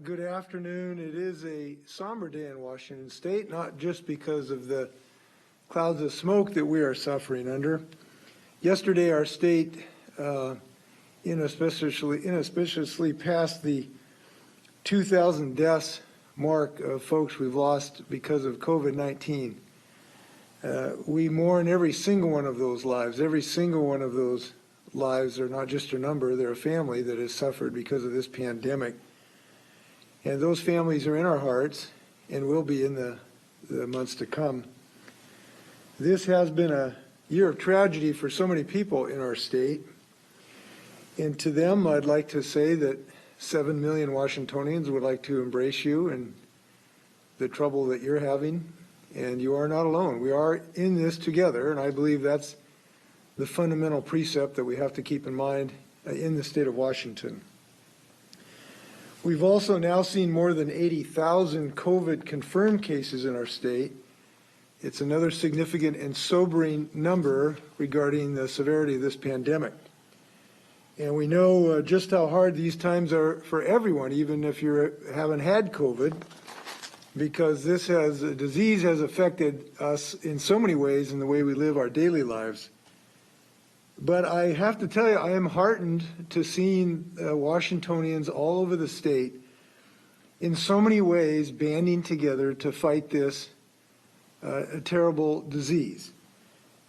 Good afternoon. It is a somber day in Washington State, not just because of the clouds of smoke that we are suffering under. Yesterday, our state inauspiciously passed the 2,000 deaths mark of folks we've lost because of COVID-19. We mourn every single one of those lives. Every single one of those lives are not just a number, they're a family that has suffered because of this pandemic. And those families are in our hearts and will be in the months to come. This has been a year of tragedy for so many people in our state. And to them, I'd like to say that 7 million Washingtonians would like to embrace you and the trouble that you're having. And you are not alone. We are in this together, and I believe that's the fundamental precept that we have to keep in mind in the state of Washington. We've also now seen more than 80,000 COVID confirmed cases in our state. It's another significant and sobering number regarding the severity of this pandemic. And we know just how hard these times are for everyone, even if you haven't had COVID, because this disease has affected us in so many ways in the way we live our daily lives. But I have to tell you, I am heartened to seeing Washingtonians all over the state in so many ways banding together to fight this terrible disease.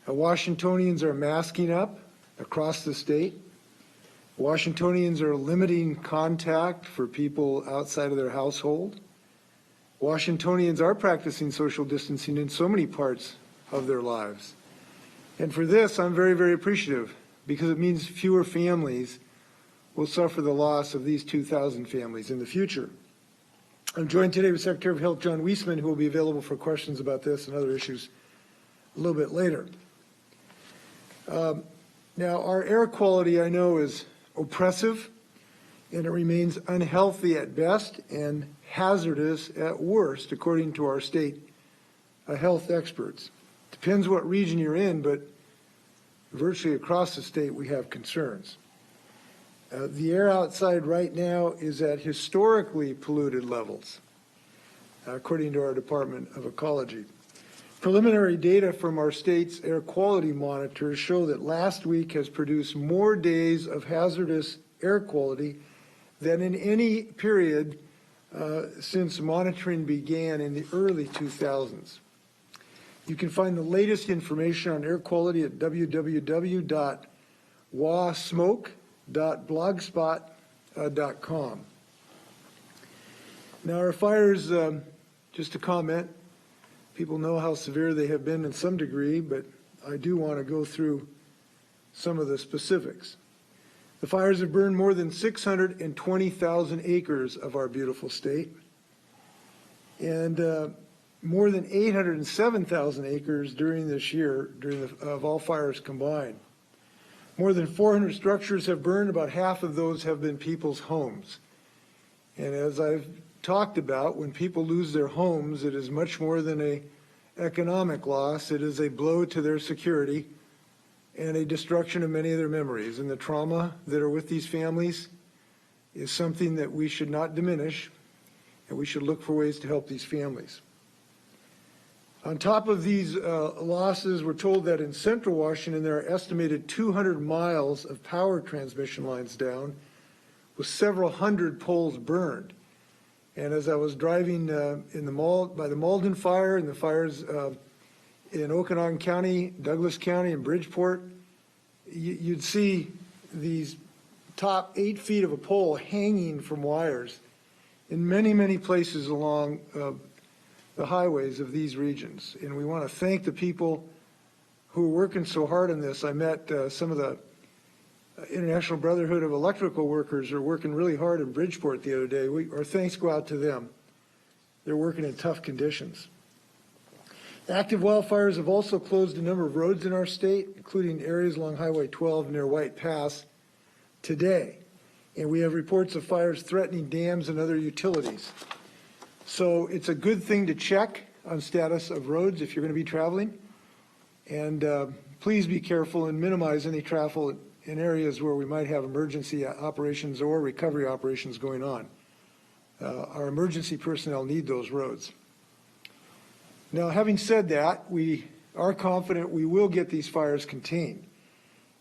Washingtonians are masking up across the state. Washingtonians are limiting contact for people outside of their household. Washingtonians are practicing social distancing in so many parts of their lives. And for this, I'm very, very appreciative because it means fewer families will suffer the loss of these 2,000 families in the future. I'm joined today with Secretary of Health John Wiesman, who will be available for questions about this and other issues a little bit later. Now, our air quality, I know, is oppressive, and it remains unhealthy at best and hazardous at worst, according to our state health experts. Depends what region you're in, but virtually across the state we have concerns. The air outside right now is at historically polluted levels, according to our Department of Ecology. Preliminary data from our state's air quality monitors show that last week has produced more days of hazardous air quality than in any period since monitoring began in the early 2000s. You can find the latest information on air quality at www.wasmoke.blogspot.com. Now, our fires, just a comment, people know how severe they have been in some degree, but I do want to go through some of the specifics. The fires have burned more than 620,000 acres of our beautiful state, and more than 807,000 acres during this year, of all fires combined. More than 400 structures have burned. About half of those have been people's homes. And as I've talked about, when people lose their homes, it is much more than an economic loss. It is a blow to their security and a destruction of many of their memories. And the trauma that are with these families is something that we should not diminish, and we should look for ways to help these families. On top of these losses, we're told that in central Washington there are estimated 200 miles of power transmission lines down, with several hundred poles burned. And as I was driving by the Malden fire and the fires in Okanagan County, Douglas County, and Bridgeport, you'd see these top 8 feet of a pole hanging from wires in many, many places along the highways of these regions. And we want to thank the people who are working so hard on this. I met some of the International Brotherhood of Electrical Workers who are working really hard in Bridgeport the other day. Our thanks go out to them. They're working in tough conditions. Active wildfires have also closed a number of roads in our state, including areas along Highway 12 near White Pass today. And we have reports of fires threatening dams and other utilities. So it's a good thing to check on status of roads if you're going to be traveling. And please be careful and minimize any travel in areas where we might have emergency operations or recovery operations going on. our emergency personnel need those roads. Now, having said that, we are confident we will get these fires contained.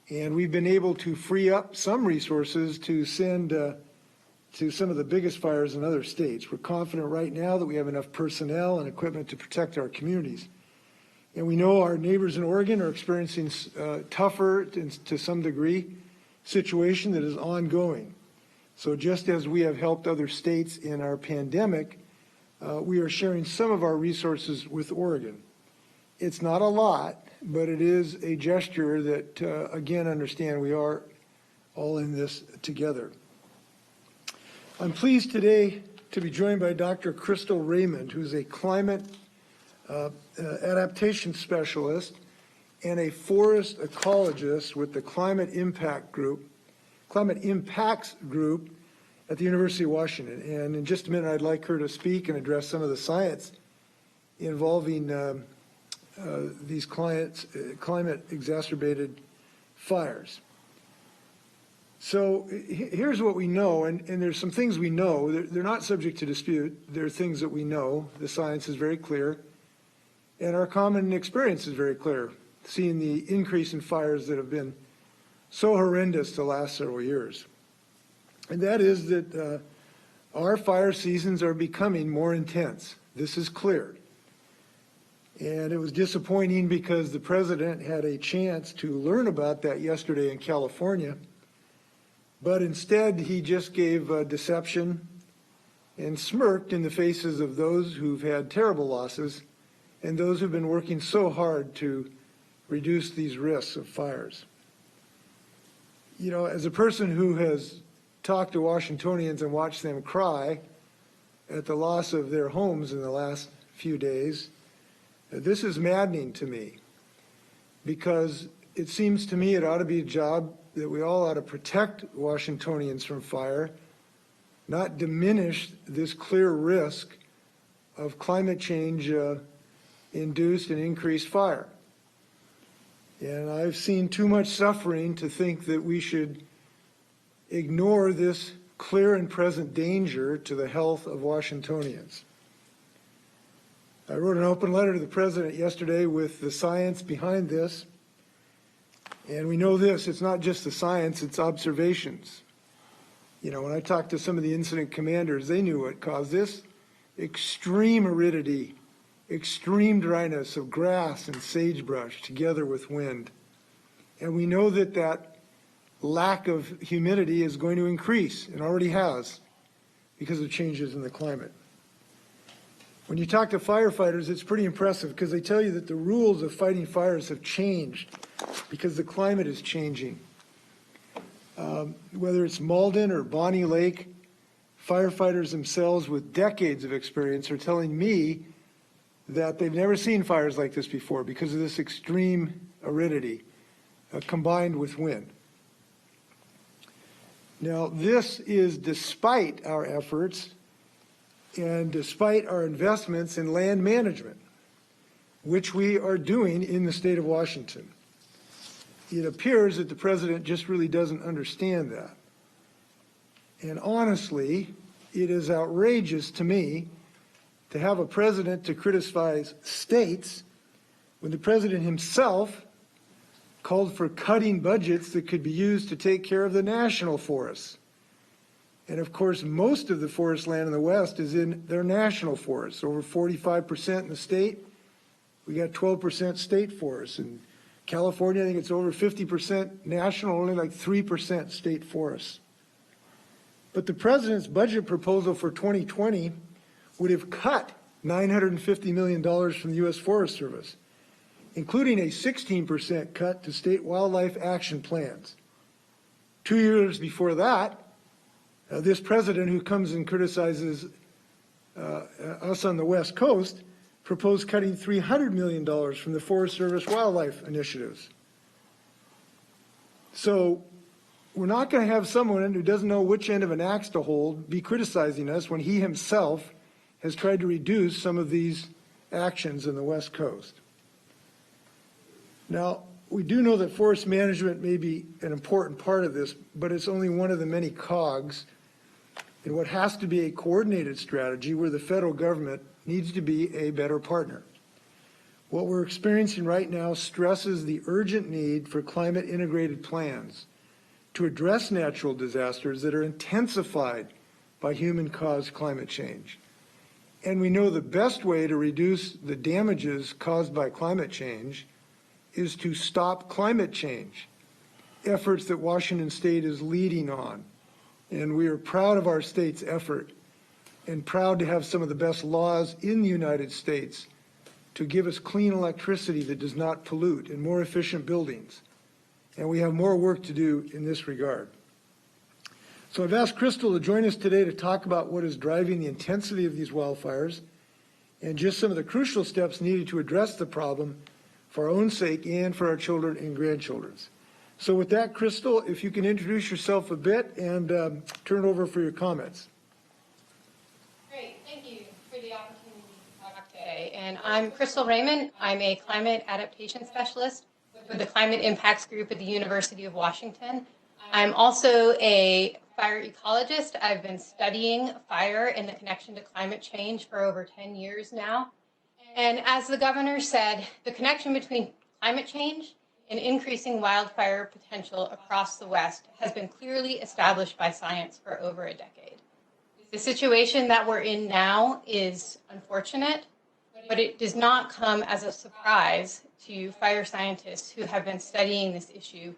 And we've been able to free up some resources to send to some of the biggest fires in other states. We're confident right now that we have enough personnel and equipment to protect our communities. And we know our neighbors in Oregon are experiencing tougher, to some degree, situation that is ongoing. So just as we have helped other states in our pandemic, we are sharing some of our resources with Oregon. It's not a lot, but it is a gesture that, again, understand we are all in this together. I'm pleased today to be joined by Dr. Crystal Raymond, who's a climate adaptation specialist and a forest ecologist with the Climate Impacts Group at the University of Washington. And in just a minute, I'd like her to speak and address some of the science involving these climate-exacerbated fires. So here's what we know, and there's some things we know. They're not subject to dispute. They're things that we know. The science is very clear, and our common experience is very clear, seeing the increase in fires that have been so horrendous the last several years. And that is that our fire seasons are becoming more intense. This is clear. And it was disappointing because the president had a chance to learn about that yesterday in California, but instead he just gave deception and smirked in the faces of those who've had terrible losses and those who've been working so hard to reduce these risks of fires. You know, as a person who has talked to Washingtonians and watched them cry at the loss of their homes in the last few days, this is maddening to me, because it seems to me it ought to be a job that we all ought to protect Washingtonians from fire, not diminish this clear risk of climate change induced and increased fire. And I've seen too much suffering to think that we should ignore this clear and present danger to the health of Washingtonians. I wrote an open letter to the president yesterday with the science behind this. And we know this, it's not just the science, it's observations. You know, when I talked to some of the incident commanders, they knew what caused this. Extreme aridity, extreme dryness of grass and sagebrush together with wind. And we know that that lack of humidity is going to increase, and already has, because of changes in the climate. When you talk to firefighters, it's pretty impressive because they tell you that the rules of fighting fires have changed because the climate is changing. Whether it's Malden or Bonnie Lake, firefighters themselves with decades of experience are telling me that they've never seen fires like this before because of this extreme aridity combined with wind. Now, this is despite our efforts and despite our investments in land management, which we are doing in the state of Washington. It appears that the president just really doesn't understand that. And honestly, it is outrageous to me to have a president to criticize states when the president himself called for cutting budgets that could be used to take care of the national forests. And of course, most of the forest land in the West is in their national forests, over 45% in the state. We got 12% state forests. In California, I think it's over 50% national, only like 3% state forests. But the president's budget proposal for 2020 would have cut $950 million from the U.S. Forest Service, including a 16% cut to state wildlife action plans. 2 years before that, this president, who comes and criticizes us on the West Coast, proposed cutting $300 million from the Forest Service wildlife initiatives. So we're not going to have someone who doesn't know which end of an axe to hold be criticizing us when he himself has tried to reduce some of these actions in the West Coast. Now, we do know that forest management may be an important part of this, but it's only one of the many cogs in what has to be a coordinated strategy where the federal government needs to be a better partner. What we're experiencing right now stresses the urgent need for climate integrated plans to address natural disasters that are intensified by human-caused climate change. And we know the best way to reduce the damages caused by climate change is to stop climate change, efforts that Washington State is leading on. And we are proud of our state's effort and proud to have some of the best laws in the United States to give us clean electricity that does not pollute and more efficient buildings. And we have more work to do in this regard. So I've asked Crystal to join us today to talk about what is driving the intensity of these wildfires and just some of the crucial steps needed to address the problem for our own sake and for our children and grandchildren's. So with that, Crystal, if you can introduce yourself a bit and turn it over for your comments. Great, thank you for the opportunity to talk today. And I'm Crystal Raymond. I'm a climate adaptation specialist with the Climate Impacts Group at the University of Washington. I'm also a fire ecologist. I've been studying fire and the connection to climate change for over 10 years now. And as the governor said, the connection between climate change and increasing wildfire potential across the West has been clearly established by science for over a decade. The situation that we're in now is unfortunate, but it does not come as a surprise to fire scientists who have been studying this issue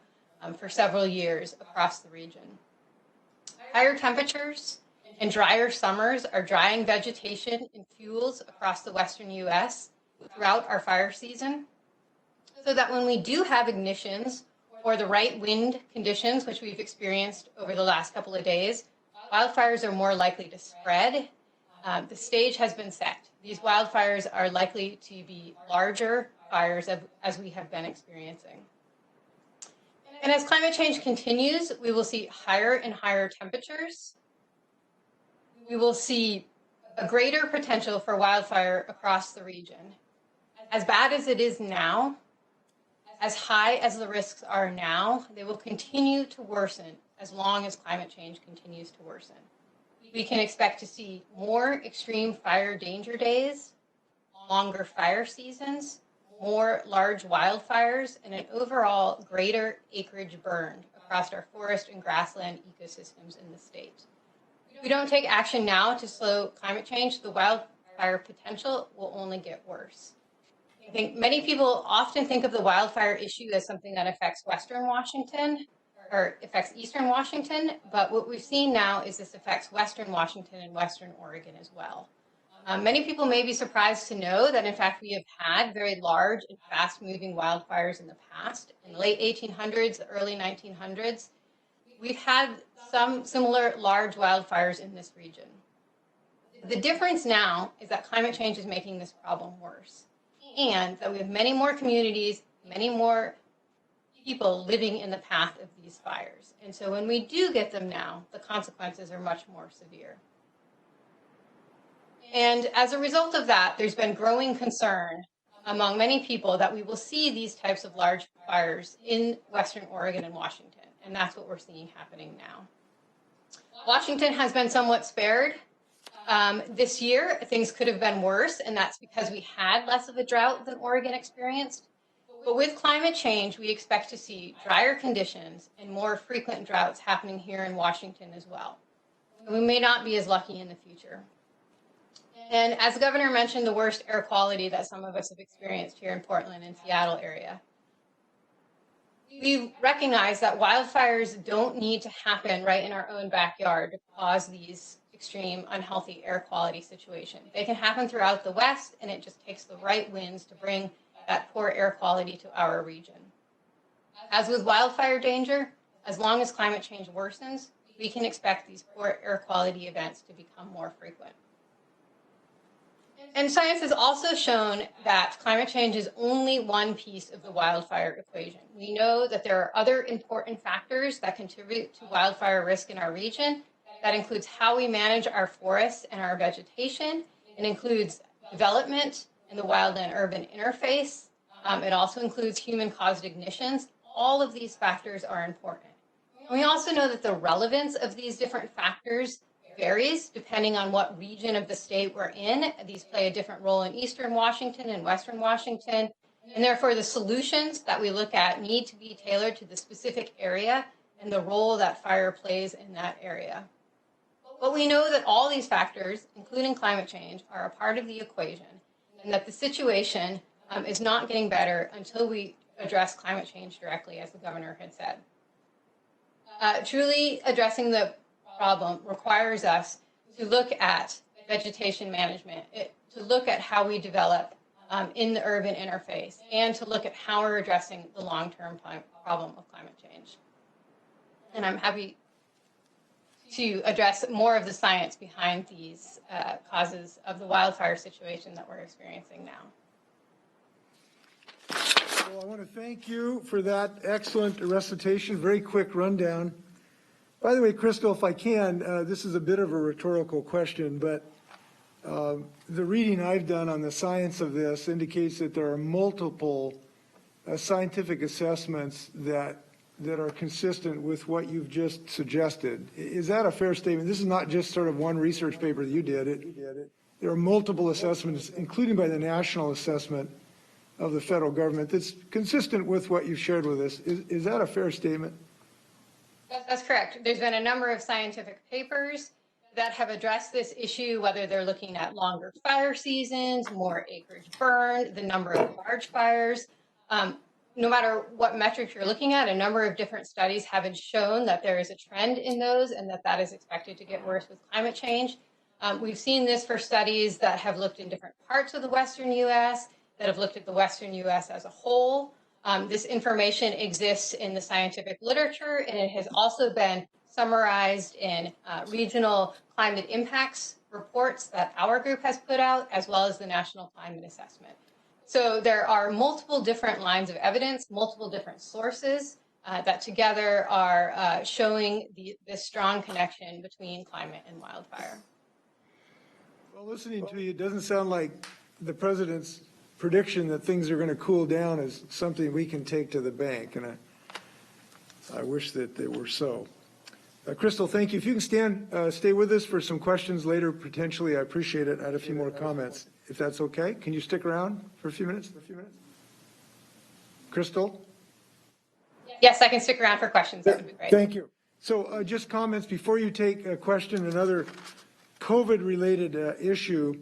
for several years across the region. Higher temperatures and drier summers are drying vegetation and fuels across the western U.S. throughout our fire season, so that when we do have ignitions or the right wind conditions, which we've experienced over the last couple of days, wildfires are more likely to spread. The stage has been set. These wildfires are likely to be larger fires as we have been experiencing. And as climate change continues, we will see higher and higher temperatures. We will see a greater potential for wildfire across the region. As bad as it is now, as high as the risks are now, they will continue to worsen as long as climate change continues to worsen. We can expect to see more extreme fire danger days, longer fire seasons, more large wildfires, and an overall greater acreage burned across our forest and grassland ecosystems in the state. If we don't take action now to slow climate change, the wildfire potential will only get worse. I think many people often think of the wildfire issue as something that affects Western Washington or affects Eastern Washington, but what we've seen now is this affects Western Washington and Western Oregon as well. Many people may be surprised to know that, in fact, we have had very large and fast-moving wildfires in the past. In the late 1800s, the early 1900s, we've had some similar large wildfires in this region. The difference now is that climate change is making this problem worse, and that we have many more communities, many more people living in the path of these fires. And so when we do get them now, the consequences are much more severe. And as a result of that, there's been growing concern among many people that we will see these types of large fires in Western Oregon and Washington. And that's what we're seeing happening now. Washington has been somewhat spared. This year, things could have been worse, and that's because we had less of a drought than Oregon experienced. But with climate change, we expect to see drier conditions and more frequent droughts happening here in Washington as well. And we may not be as lucky in the future. And as the governor mentioned, the worst air quality that some of us have experienced here in Portland and Seattle area. We recognize that wildfires don't need to happen right in our own backyard to cause these extreme unhealthy air quality situations. They can happen throughout the West, and it just takes the right winds to bring that poor air quality to our region. As with wildfire danger, as long as climate change worsens, we can expect these poor air quality events to become more frequent. And science has also shown that climate change is only one piece of the wildfire equation. We know that there are other important factors that contribute to wildfire risk in our region. That includes how we manage our forests and our vegetation. It includes development and the wildland-urban interface. It also includes human-caused ignitions. All of these factors are important. And we also know that the relevance of these different factors varies depending on what region of the state we're in. These play a different role in Eastern Washington and Western Washington. And therefore, the solutions that we look at need to be tailored to the specific area and the role that fire plays in that area. But we know that all these factors, including climate change, are a part of the equation, and that the situation is not getting better until we address climate change directly, as the governor had said. Truly addressing the problem requires us to look at vegetation management, to look at how we develop in the urban interface, and to look at how we're addressing the long-term problem of climate change. And I'm happy to address more of the science behind these causes of the wildfire situation that we're experiencing now. Well, I want to thank you for that excellent recitation, very quick rundown. By the way, Crystal, if I can, this is a bit of a rhetorical question, but the reading I've done on the science of this indicates that there are multiple scientific assessments that are consistent with what you've just suggested. Is that a fair statement? This is not just sort of one research paper that you did. There are multiple assessments, including by the national assessment of the federal government, that's consistent with what you've shared with us. Is that a fair statement? That's correct. There's been a number of scientific papers that have addressed this issue, whether they're looking at longer fire seasons, more acreage burned, the number of large fires. No matter what metrics you're looking at, a number of different studies have shown that there is a trend in those and that is expected to get worse with climate change. We've seen this for studies that have looked in different parts of the Western U.S., that have looked at the Western U.S. as a whole. This information exists in the scientific literature, and it has also been summarized in regional climate impacts reports that our group has put out, as well as the National Climate Assessment. So there are multiple different lines of evidence, multiple different sources that together are showing this strong connection between climate and wildfire. Well, listening to you, it doesn't sound like the president's prediction that things are going to cool down is something we can take to the bank, and I wish that they were so. Crystal, thank you. If you can stay with us for some questions later, potentially, I appreciate it. I had a few more comments, if that's okay. Can you stick around for a few minutes? Crystal? Yes, I can stick around for questions. That would be great. Thank you. So just comments before you take a question, another COVID-related issue.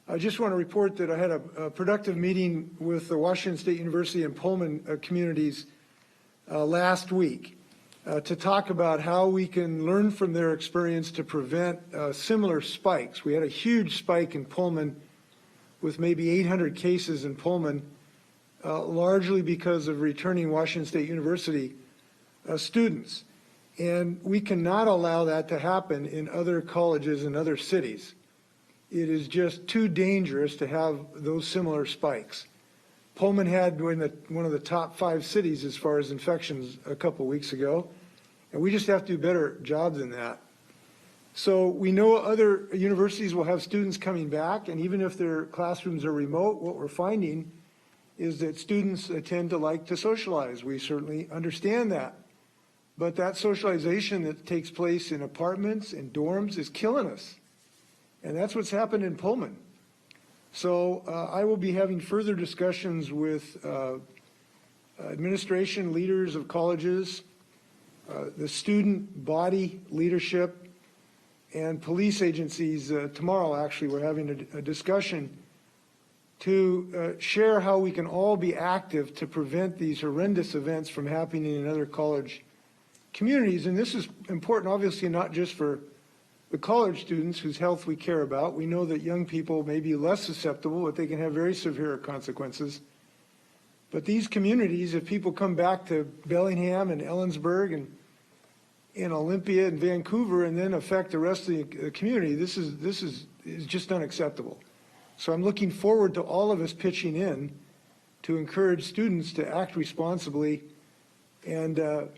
I just want to report that I had a productive meeting with the Washington State University and Pullman communities last week to talk about how we can learn from their experience to prevent similar spikes. We had a huge spike in Pullman with maybe 800 cases in Pullman, largely because of returning Washington State University students. And we cannot allow that to happen in other colleges and other cities. It is just too dangerous to have those similar spikes. Pullman had one of the top 5 cities as far as infections a couple weeks ago, and we just have to do a better job than that. So we know other universities will have students coming back, and even if their classrooms are remote, what we're finding is that students tend to like to socialize. We certainly understand that. But that socialization that takes place in apartments and dorms is killing us. And that's what's happened in Pullman. So I will be having further discussions with administration, leaders of colleges, the student body leadership, and police agencies. Tomorrow, actually, we're having a discussion to share how we can all be active to prevent these horrendous events from happening in other college communities. And this is important, obviously, not just for the college students whose health we care about. We know that young people may be less susceptible, but they can have very severe consequences. But these communities, if people come back to Bellingham and Ellensburg and in Olympia and Vancouver and then affect the rest of the community, this is just unacceptable. So I'm looking forward to all of us pitching in to encourage students to act responsibly and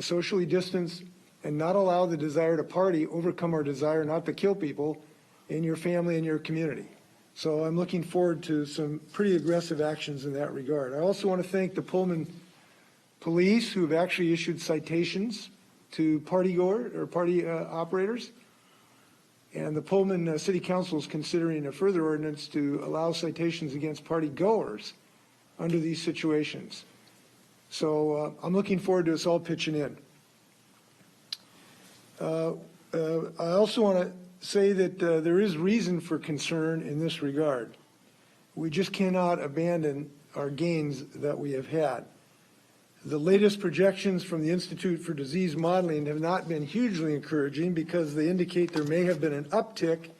socially distance, and not allow the desire to party overcome our desire not to kill people in your family and your community. So I'm looking forward to some pretty aggressive actions in that regard. I also want to thank the Pullman police who have actually issued citations to party operators. And the Pullman City Council is considering a further ordinance to allow citations against party goers under these situations. So I'm looking forward to us all pitching in. I also want to say that there is reason for concern in this regard. We just cannot abandon our gains that we have had. The latest projections from the Institute for Disease Modeling have not been hugely encouraging because they indicate there may have been an uptick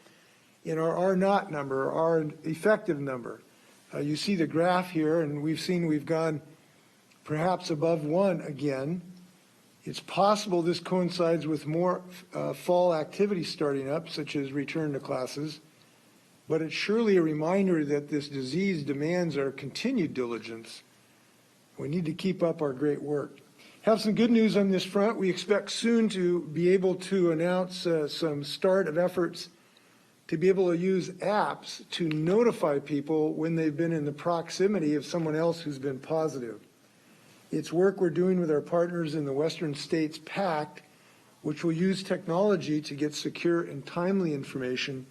in our R0 number, our effective number. You see the graph here, and we've gone perhaps above 1 again. It's possible this coincides with more fall activities starting up, such as return to classes, but it's surely a reminder that this disease demands our continued diligence. We need to keep up our great work. Have some good news on this front. We expect soon to be able to announce some start of efforts to be able to use apps to notify people when they've been in the proximity of someone else who's been positive. It's work we're doing with our partners in the Western States Pact, which will use technology to get secure and timely information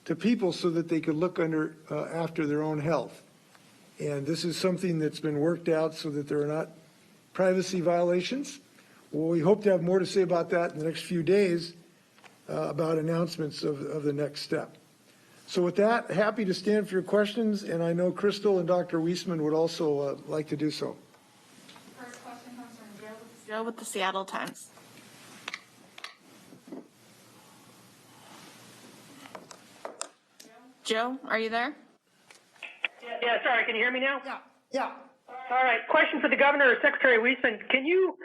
to people so that they could look after their own health. And this is something that's been worked out so that there are not privacy violations. Well, we hope to have more to say about that in the next few days about announcements of the next step. So with that, happy to stand for your questions, and I know Crystal and Dr. Wiesman would also like to do so. First question comes from Joe with the Seattle Times. Joe, are you there? Yeah, sorry, can you hear me now? Yeah. All right, question for the governor or Secretary Wiesman. Can you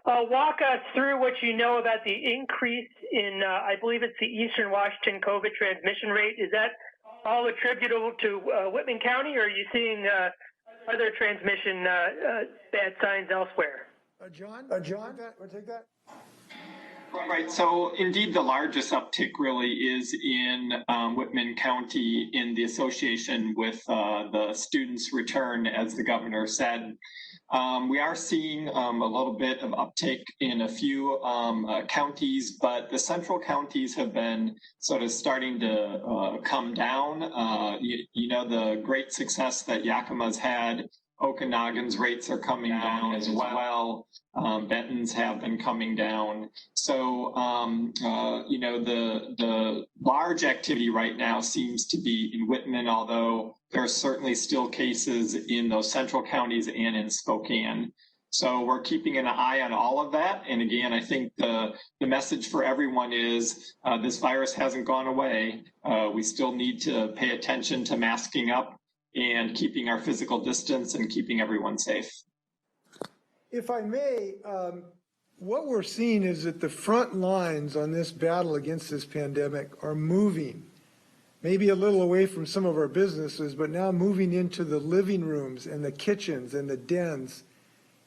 walk us through what you know about the increase in, I believe it's the Eastern Washington COVID transmission rate? Is that all attributable to Whitman County, or are you seeing other transmission bad signs elsewhere? John, we'll take that. Right, so indeed the largest uptick really is in Whitman County in the association with the students' return, as the governor said. We are seeing a little bit of uptick in a few counties, but the central counties have been sort of starting to come down. You know, the great success that Yakima's had, Okanagan's rates are coming down as well. Benton's have been coming down. So, you know, the large activity right now seems to be in Whitman, although there are certainly still cases in those central counties and in Spokane. So we're keeping an eye on all of that. And again, I think the message for everyone is this virus hasn't gone away. We still need to pay attention to masking up and keeping our physical distance and keeping everyone safe. If I may, what we're seeing is that the front lines on this battle against this pandemic are moving, maybe a little away from some of our businesses, but now moving into the living rooms and the kitchens and the dens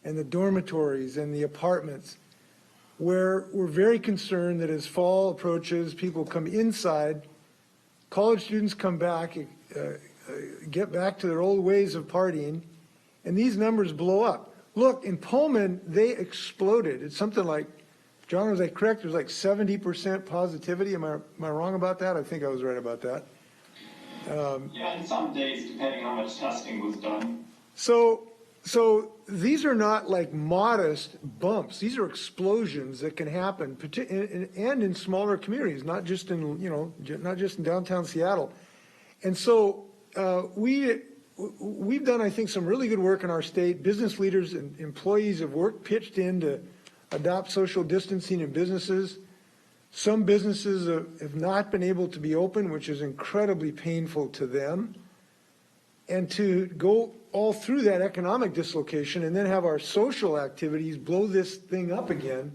and the dormitories and the apartments, where we're very concerned that as fall approaches, people come inside, college students come back, get back to their old ways of partying, and these numbers blow up. Look, in Pullman, they exploded. It's something like, John, was I correct? There's like 70% positivity. Am I wrong about that? I think I was right about that. Yeah, in some days, depending on how much testing was done. So these are not like modest bumps. These are explosions that can happen, and in smaller communities, not just in, not just in downtown Seattle. And so we've done, I think, some really good work in our state. Business leaders and employees have pitched in to adopt social distancing in businesses. Some businesses have not been able to be open, which is incredibly painful to them. And to go all through that economic dislocation and then have our social activities blow this thing up again,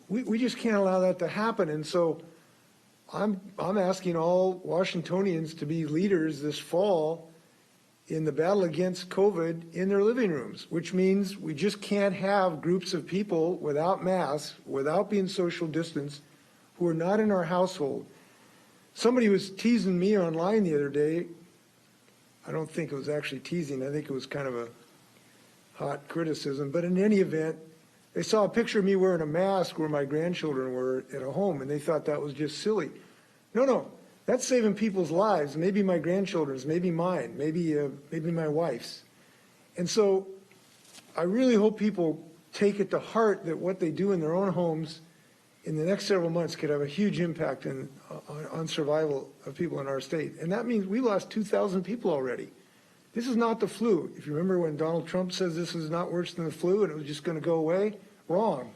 we just can't allow that to happen. And so I'm asking all Washingtonians to be leaders this fall in the battle against COVID in their living rooms, which means we just can't have groups of people without masks, without being social distance, who are not in our household. Somebody was teasing me online the other day. I don't think it was actually teasing. I think it was kind of a hot criticism. But in any event, they saw a picture of me wearing a mask where my grandchildren were at a home, and they thought that was just silly. No, that's saving people's lives, maybe my grandchildren's, maybe mine, maybe my wife's. And so I really hope people take it to heart that what they do in their own homes in the next several months could have a huge impact on survival of people in our state. And that means we lost 2,000 people already. This is not the flu. If you remember when Donald Trump says this is not worse than the flu and it was just going to go away, wrong.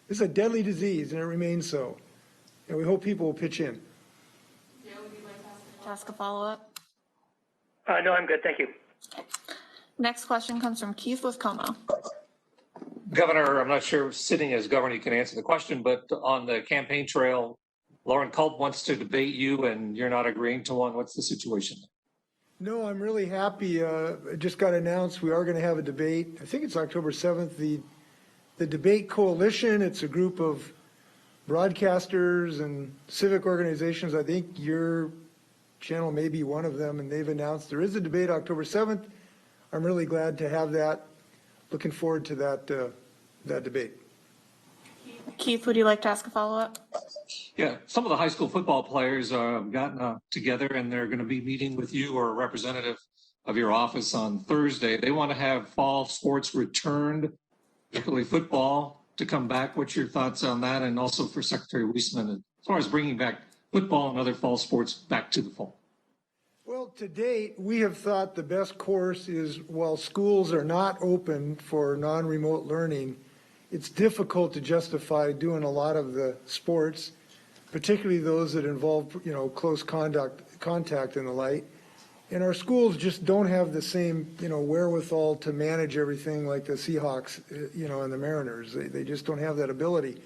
This is a deadly disease and it remains so. And we hope people will pitch in. Joe, would you like to ask a follow-up? No, I'm good. Thank you. Next question comes from Keith with Como. Governor, I'm not sure sitting as governor you can answer the question, but on the campaign trail, Lauren Culp wants to debate you and you're not agreeing to one. What's the situation? No, I'm really happy. It just got announced we are going to have a debate. I think it's October 7th. The Debate Coalition, it's a group of broadcasters and civic organizations. I think your channel may be one of them, and they've announced there is a debate October 7th. I'm really glad to have that. Looking forward to that debate. Keith, would you like to ask a follow-up? Yeah, some of the high school football players have gotten together and they're going to be meeting with you or a representative of your office on Thursday. They want to have fall sports returned, particularly football, to come back. What's your thoughts on that? And also for Secretary Wiesman, as far as bringing back football and other fall sports back to the fall. Well, to date, we have thought the best course is while schools are not open for non-remote learning, it's difficult to justify doing a lot of the sports, particularly those that involve, close contact and the like. And our schools just don't have the same, wherewithal to manage everything like the Seahawks, and the Mariners. They just don't have that ability.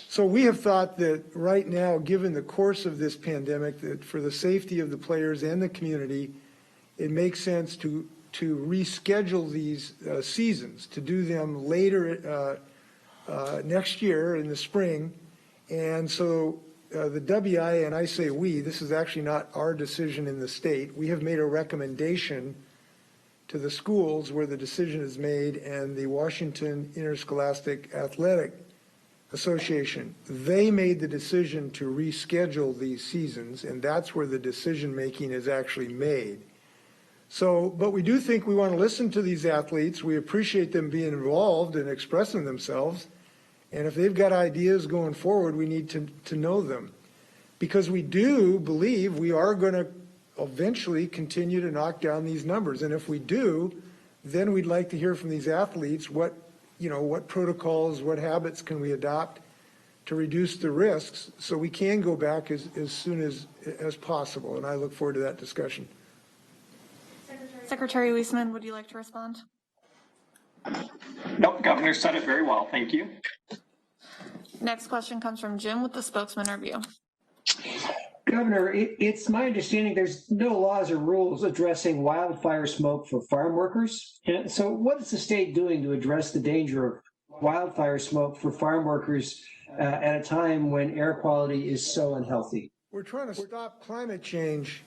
So we have thought that right now, given the course of this pandemic, that for the safety of the players and the community, it makes sense to reschedule these seasons, to do them later next year in the spring. And so the WI, and I say we, this is actually not our decision in the state. We have made a recommendation to the schools where the decision is made, and the Washington Interscholastic Athletic Association, they made the decision to reschedule these seasons, and that's where the decision making is actually made. So, but we do think we want to listen to these athletes. We appreciate them being involved and expressing themselves. And if they've got ideas going forward, we need to know them. Because we do believe we are going to eventually continue to knock down these numbers. And if we do, then we'd like to hear from these athletes what protocols, what habits can we adopt to reduce the risks so we can go back as soon as possible. And I look forward to that discussion. Secretary Wiesman, would you like to respond? Nope, Governor said it very well. Thank you. Next question comes from Jim with the Spokesman Review. Governor, it's my understanding there's no laws or rules addressing wildfire smoke for farm workers. So what is the state doing to address the danger of wildfire smoke for farm workers at a time when air quality is so unhealthy? We're trying to stop climate change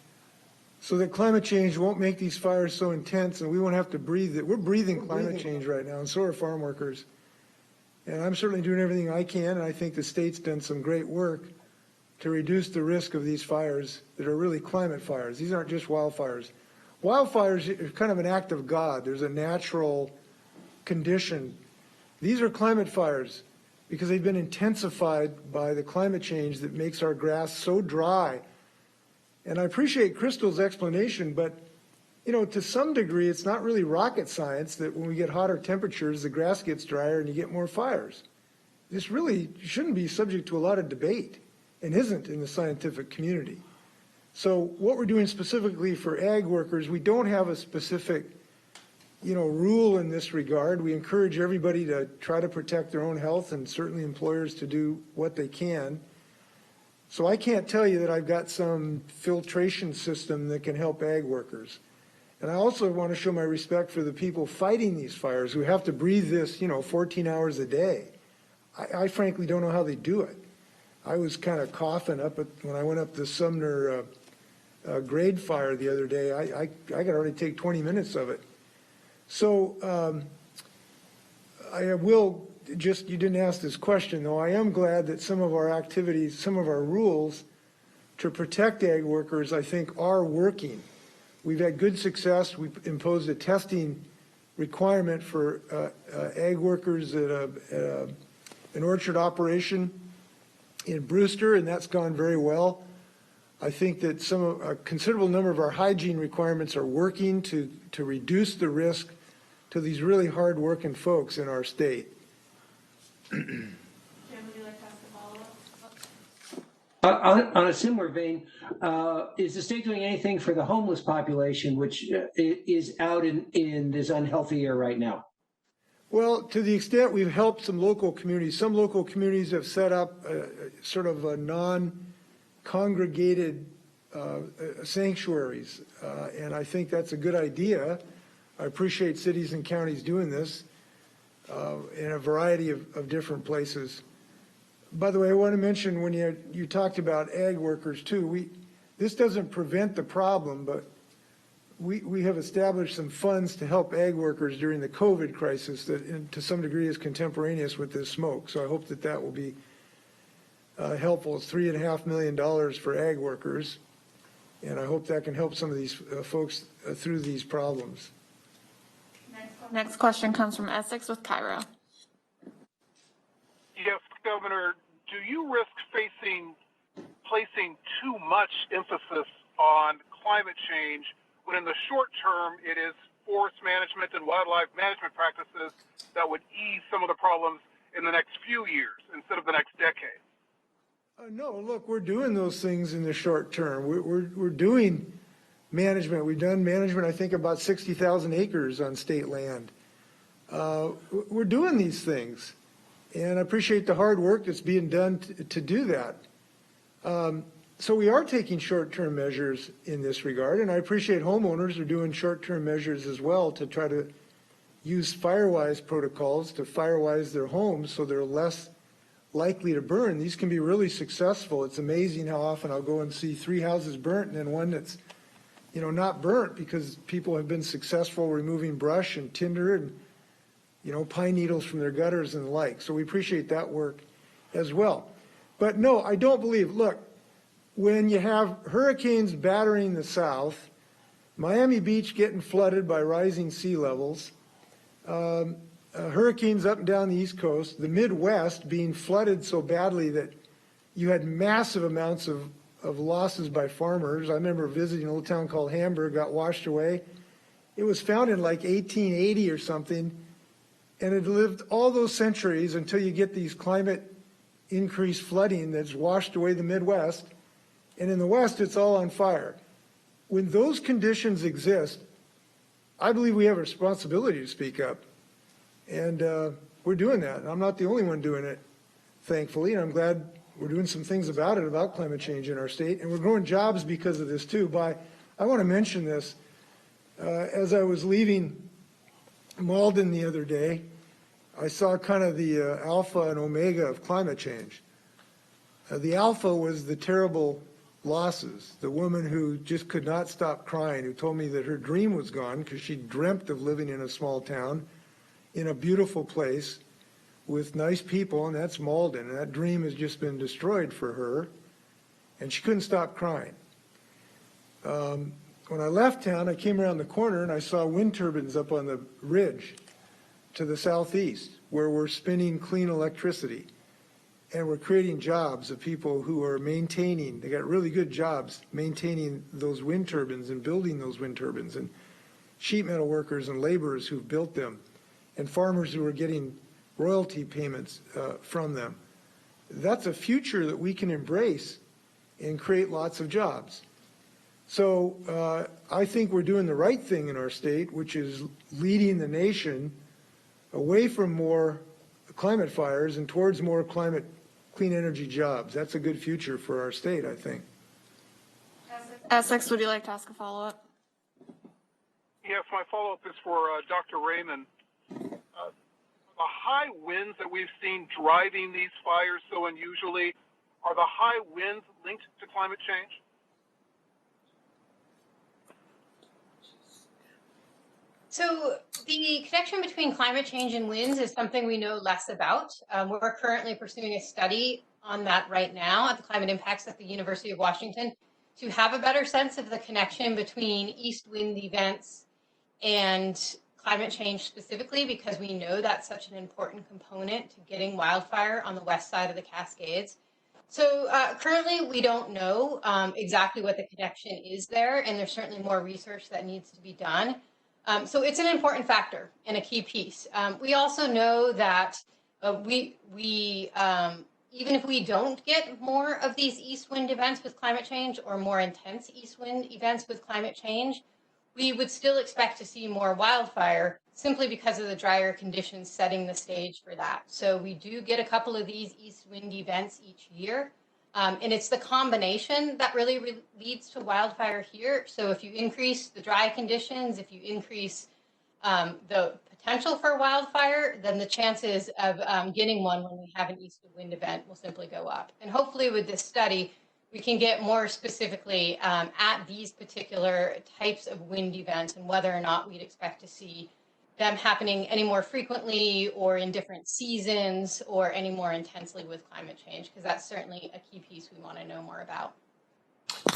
so that climate change won't make these fires so intense and we won't have to breathe it. We're breathing climate change right now, and so are farm workers. And I'm certainly doing everything I can, and I think the state's done some great work to reduce the risk of these fires that are really climate fires. These aren't just wildfires. Wildfires are kind of an act of God. There's a natural condition. These are climate fires because they've been intensified by the climate change that makes our grass so dry. And I appreciate Crystal's explanation, but to some degree, it's not really rocket science that when we get hotter temperatures, the grass gets drier and you get more fires. This really shouldn't be subject to a lot of debate, and isn't in the scientific community. So what we're doing specifically for ag workers, we don't have a specific, rule in this regard. We encourage everybody to try to protect their own health, and certainly employers to do what they can. So I can't tell you that I've got some filtration system that can help ag workers. And I also want to show my respect for the people fighting these fires who have to breathe this, 14 hours a day. I frankly don't know how they do it. I was kind of coughing when I went up the Sumner grade fire the other day. I could already take 20 minutes of it. So I will you didn't ask this question though. I am glad that some of our activities, some of our rules to protect ag workers, I think, are working. We've had good success. We've imposed a testing requirement for ag workers at an orchard operation in Brewster, and that's gone very well. I think that a considerable number of our hygiene requirements are working to reduce the risk to these really hard-working folks in our state. Jim, would you like to ask a follow-up? On a similar vein, is the state doing anything for the homeless population, which is out in this unhealthy air right now? Well, to the extent we've helped some local communities have set up sort of a non-congregated sanctuaries, and I think that's a good idea. I appreciate cities and counties doing this in a variety of different places. By the way, I want to mention when you talked about ag workers too, this doesn't prevent the problem, but we have established some funds to help ag workers during the COVID crisis that to some degree is contemporaneous with this smoke. So I hope that will be helpful. It's $3.5 million for ag workers, and I hope that can help some of these folks through these problems. Next question comes from Essex with Cairo. Yes, Governor, do you risk placing too much emphasis on climate change when in the short term it is forest management and wildlife management practices that would ease some of the problems in the next few years instead of the next decade? No, look, we're doing those things in the short term. We're doing management. We've done management, I think, about 60,000 acres on state land. We're doing these things, and I appreciate the hard work that's being done to do that. So we are taking short-term measures in this regard, and I appreciate homeowners are doing short-term measures as well to try to use fire-wise protocols to fire-wise their homes so they're less likely to burn. These can be really successful. It's amazing how often I'll go and see 3 houses burnt and then one that's, not burnt because people have been successful removing brush and tinder and, pine needles from their gutters and the like. So we appreciate that work as well. But no, I don't believe, look, when you have hurricanes battering the South, Miami Beach getting flooded by rising sea levels, hurricanes up and down the East Coast, the Midwest being flooded so badly that you had massive amounts of losses by farmers. I remember visiting a little town called Hamburg, got washed away. It was founded in like 1880 or something, and it lived all those centuries until you get these climate increased flooding that's washed away the Midwest. And in the West, it's all on fire. When those conditions exist, I believe we have a responsibility to speak up. And we're doing that. I'm not the only one doing it, thankfully, and I'm glad we're doing some things about it, about climate change in our state. And we're growing jobs because of this too. I want to mention this. As I was leaving Malden the other day, I saw kind of the alpha and omega of climate change. The alpha was the terrible losses. The woman who just could not stop crying, who told me that her dream was gone because she dreamt of living in a small town in a beautiful place with nice people, and that's Malden, and that dream has just been destroyed for her, and she couldn't stop crying. When I left town, I came around the corner and I saw wind turbines up on the ridge to the southeast where we're spinning clean electricity. And we're creating jobs of people who are maintaining, they got really good jobs maintaining those wind turbines and building those wind turbines, and sheet metal workers and laborers who've built them, and farmers who are getting royalty payments from them. That's a future that we can embrace and create lots of jobs. So I think we're doing the right thing in our state, which is leading the nation away from more climate fires and towards more clean energy jobs. That's a good future for our state, I think. Essex, would you like to ask a follow-up? Yes, my follow-up is for Dr. Raymond. The high winds that we've seen driving these fires so unusually, are the high winds linked to climate change? So the connection between climate change and winds is something we know less about. We're currently pursuing a study on that right now at the climate impacts at the University of Washington to have a better sense of the connection between east wind events and climate change specifically, because we know that's such an important component to getting wildfire on the west side of the Cascades. So currently we don't know exactly what the connection is there, and there's certainly more research that needs to be done. So it's an important factor and a key piece. We also know that even if we don't get more of these east wind events with climate change or more intense east wind events with climate change, we would still expect to see more wildfire simply because of the drier conditions setting the stage for that. So we do get a couple of these east wind events each year. And it's the combination that really leads to wildfire here. So if you increase the dry conditions, if you increase the potential for wildfire, then the chances of getting one when we have an east wind event will simply go up. And hopefully with this study, we can get more specifically at these particular types of wind events and whether or not we'd expect to see them happening any more frequently or in different seasons or any more intensely with climate change, because that's certainly a key piece we want to know more about.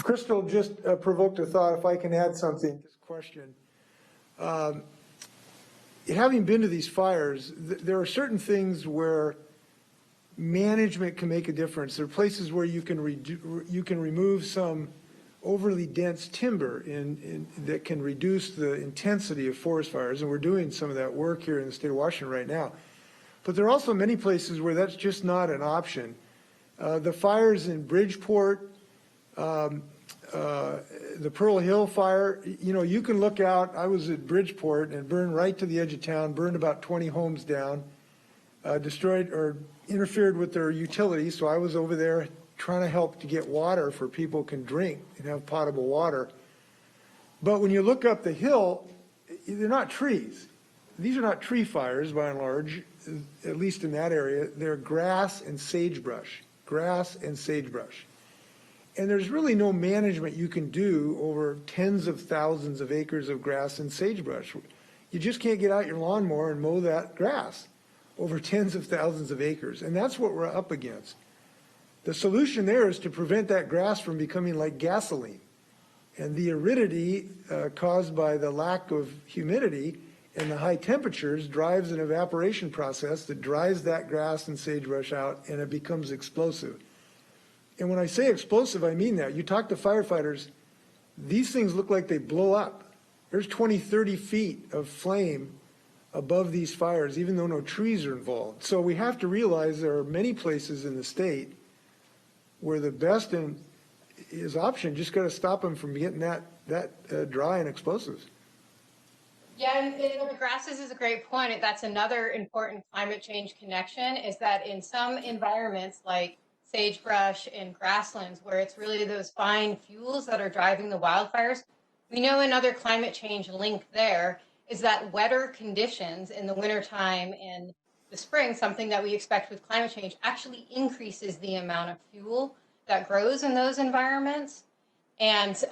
Crystal just provoked a thought, if I can add something to this question. Having been to these fires, there are certain things where management can make a difference. There are places where you can remove some overly dense timber that can reduce the intensity of forest fires, and we're doing some of that work here in the state of Washington right now. But there are also many places where that's just not an option. The fires in Bridgeport, the Pearl Hill fire, you can look out. I was at Bridgeport and burned right to the edge of town, burned about 20 homes down, destroyed or interfered with their utilities. So I was over there trying to help to get water for people can drink and have potable water. But when you look up the hill, they're not trees. These are not tree fires by and large, at least in that area. They're grass and sagebrush, And there's really no management you can do over tens of thousands of acres of grass and sagebrush. You just can't get out your lawnmower and mow that grass over tens of thousands of acres. And that's what we're up against. The solution there is to prevent that grass from becoming like gasoline. And the aridity caused by the lack of humidity and the high temperatures drives an evaporation process that dries that grass and sagebrush out, and it becomes explosive. And when I say explosive, I mean that. You talk to firefighters, these things look like they blow up. There's 20, 30 feet of flame above these fires, even though no trees are involved. So we have to realize there are many places in the state where the best is option, just got to stop them from getting that dry and explosive. Yeah, and the grasses is a great point. That's another important climate change connection, is that in some environments like sagebrush and grasslands, where it's really those fine fuels that are driving the wildfires, we know another climate change link there is that wetter conditions in the wintertime and the spring, something that we expect with climate change, actually increases the amount of fuel that grows in those environments. And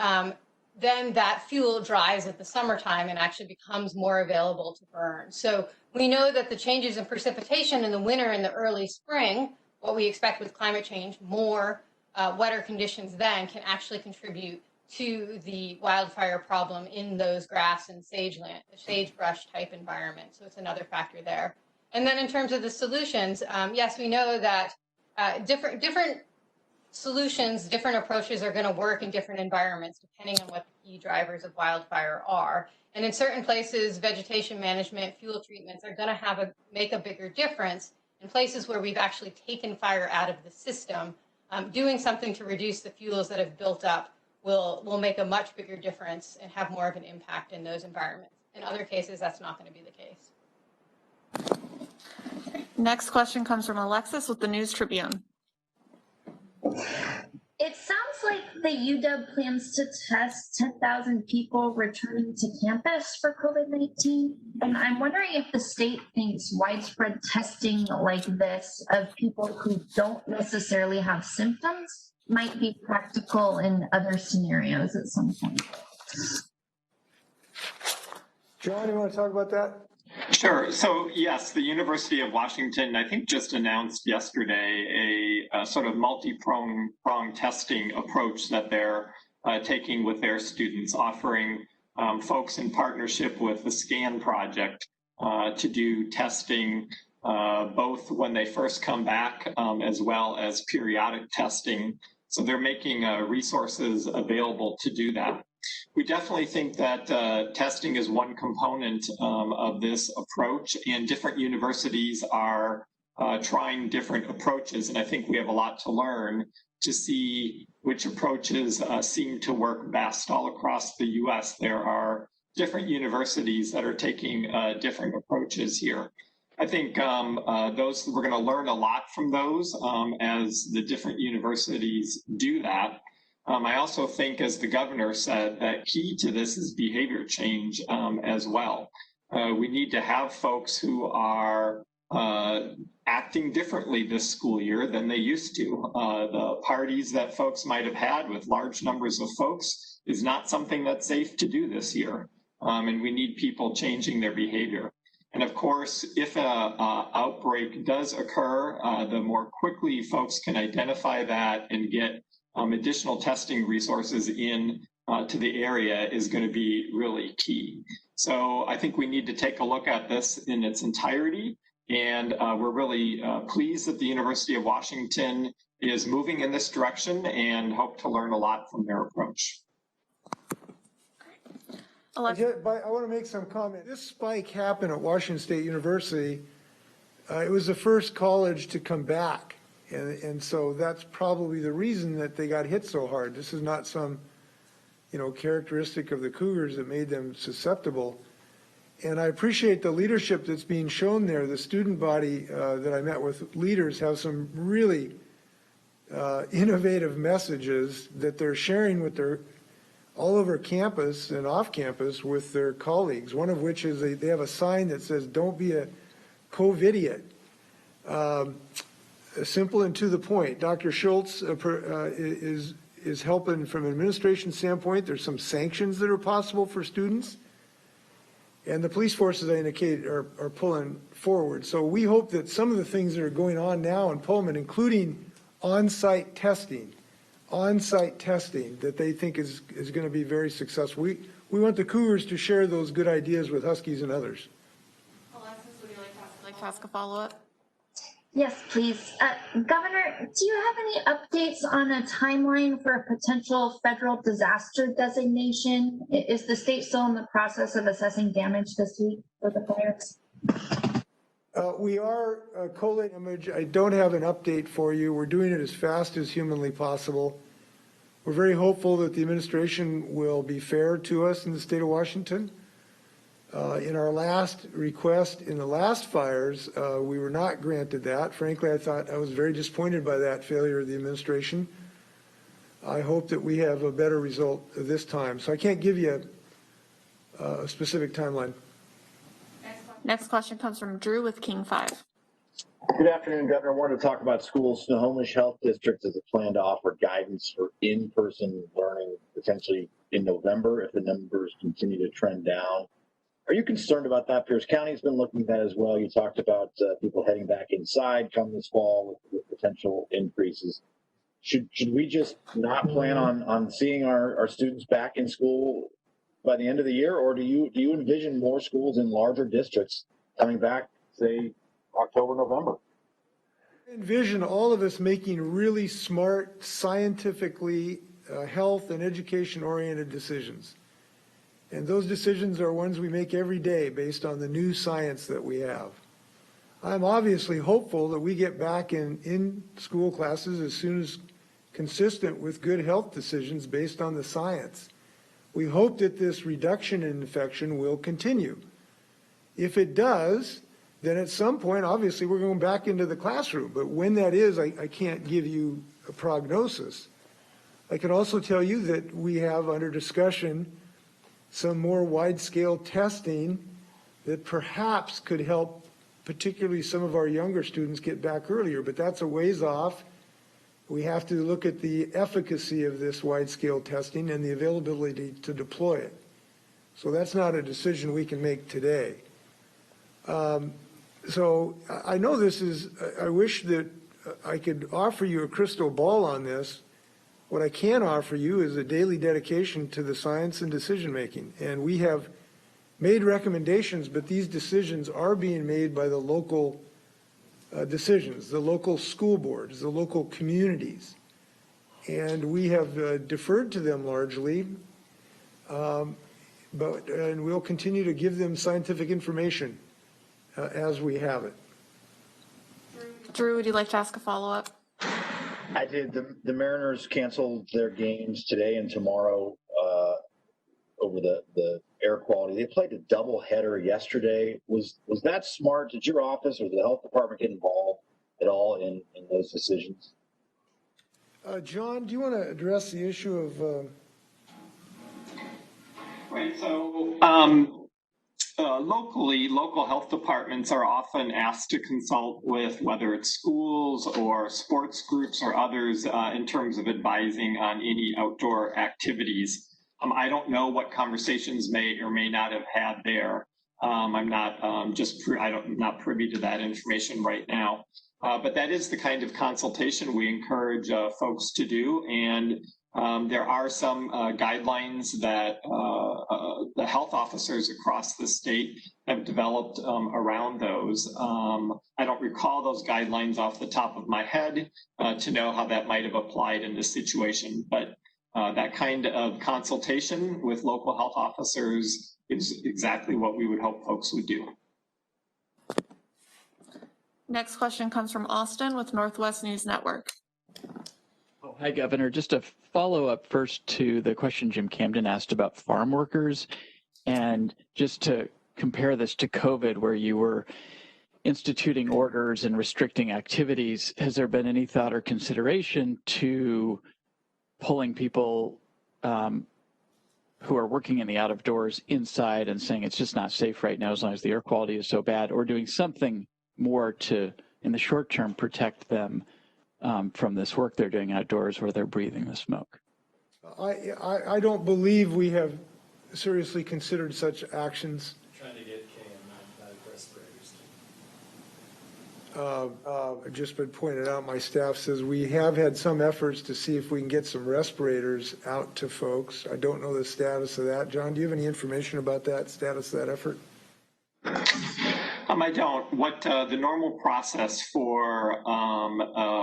then that fuel dries at the summertime and actually becomes more available to burn. So we know that the changes in precipitation in the winter and the early spring, what we expect with climate change, more wetter conditions then can actually contribute to the wildfire problem in those grass and sagebrush type environments. So it's another factor there. And then in terms of the solutions, yes, we know that different solutions, different approaches are going to work in different environments depending on what the key drivers of wildfire are. And in certain places, vegetation management, fuel treatments are going to make a bigger difference. In places where we've actually taken fire out of the system, doing something to reduce the fuels that have built up will make a much bigger difference and have more of an impact in those environments. In other cases, that's not going to be the case. Next question comes from Alexis with the News Tribune. It sounds like the UW plans to test 10,000 people returning to campus for COVID-19. And I'm wondering if the state thinks widespread testing like this of people who don't necessarily have symptoms might be practical in other scenarios at some point. John, you want to talk about that? Sure. So yes, the University of Washington, I think, just announced yesterday a sort of multi-pronged testing approach that they're taking with their students, offering folks in partnership with the SCAN project to do testing both when they first come back as well as periodic testing. So they're making resources available to do that. We definitely think that testing is one component of this approach, and different universities are trying different approaches. And I think we have a lot to learn to see which approaches seem to work best all across the US. There are different universities that are taking different approaches here. I think those we're going to learn a lot from those as the different universities do that. I also think, as the governor said, that key to this is behavior change as well. We need to have folks who are acting differently this school year than they used to. The parties that folks might have had with large numbers of folks is not something that's safe to do this year. And we need people changing their behavior. And of course, if an outbreak does occur, the more quickly folks can identify that and get additional testing resources in to the area is going to be really key. So I think we need to take a look at this in its entirety. And we're really pleased that the University of Washington is moving in this direction and hope to learn a lot from their approach. I want to make some comment. This spike happened at Washington State University. It was the first college to come back. And so that's probably the reason that they got hit so hard. This is not some, characteristic of the Cougars that made them susceptible. And I appreciate the leadership that's being shown there. The student body that I met with, leaders, have some really innovative messages that they're sharing with their all over campus and off campus with their colleagues, one of which is they have a sign that says, "Don't be a COVIDiot." Simple and to the point. Dr. Schultz is helping from an administration standpoint. There's some sanctions that are possible for students. And the police forces, I indicated, are pulling forward. So we hope that some of the things that are going on now in Pullman, including on-site testing, that they think is going to be very successful. We want the Cougars to share those good ideas with Huskies and others. Alexis, would you like to ask a follow-up? Yes, please. Governor, do you have any updates on a timeline for a potential federal disaster designation? Is the state still in the process of assessing damage this week for the fires? We are collating image. I don't have an update for you. We're doing it as fast as humanly possible. We're very hopeful that the administration will be fair to us in the state of Washington. In our last request in the last fires, we were not granted that. Frankly, I was very disappointed by that failure of the administration. I hope that we have a better result this time. So I can't give you a specific timeline. Next question comes from Drew with King 5. Good afternoon, Governor. I wanted to talk about schools. Snohomish Health District has a plan to offer guidance for in-person learning potentially in November if the numbers continue to trend down. Are you concerned about that? Pierce County's been looking at that as well. You talked about people heading back inside come this fall with potential increases. Should we just not plan on seeing our students back in school by the end of the year, or do you envision more schools in larger districts coming back, say, October, November? I envision all of us making really smart, scientifically health and education-oriented decisions. And those decisions are ones we make every day based on the new science that we have. I'm obviously hopeful that we get back in school classes as soon as consistent with good health decisions based on the science. We hope that this reduction in infection will continue. If it does, then at some point, obviously, we're going back into the classroom. But when that is, I can't give you a prognosis. I can also tell you that we have under discussion some more wide-scale testing that perhaps could help particularly some of our younger students get back earlier, but that's a ways off. We have to look at the efficacy of this wide-scale testing and the availability to deploy it. So that's not a decision we can make today. So I know this is, I wish that I could offer you a crystal ball on this. What I can offer you is a daily dedication to the science and decision-making. And we have made recommendations, but these decisions are being made by the local decisions, the local school boards, the local communities. And we have deferred to them largely, and we'll continue to give them scientific information as we have it. Drew, would you like to ask a follow-up? I did. The Mariners canceled their games today and tomorrow over the air quality. They played a doubleheader yesterday. Was that smart? Did your office or the health department get involved at all in those decisions? John, do you want to address the issue of? Right. So locally, local health departments are often asked to consult with whether it's schools or sports groups or others in terms of advising on any outdoor activities. I don't know what conversations may or may not have had there. I'm not not privy to that information right now. But that is the kind of consultation we encourage folks to do. And there are some guidelines that the health officers across the state have developed around those. I don't recall those guidelines off the top of my head to know how that might have applied in this situation. But that kind of consultation with local health officers is exactly what we would hope folks would do. Next question comes from Austin with Northwest News Network. Oh, hi, Governor. Just a follow-up first to the question Jim Camden asked about farm workers, and just to compare this to COVID, where you were instituting orders and restricting activities. Has there been any thought or consideration to pulling people who are working in the out of doors inside and saying it's just not safe right now as long as the air quality is so bad, or doing something more to, in the short term, protect them from this work they're doing outdoors where they're breathing the smoke? I don't believe we have seriously considered such actions. Trying to get KN95 respirators. Just been pointed out, my staff says we have had some efforts to see if we can get some respirators out to folks. I don't know the status of that. John, do you have any information about that, status of that effort? I don't. What the normal process for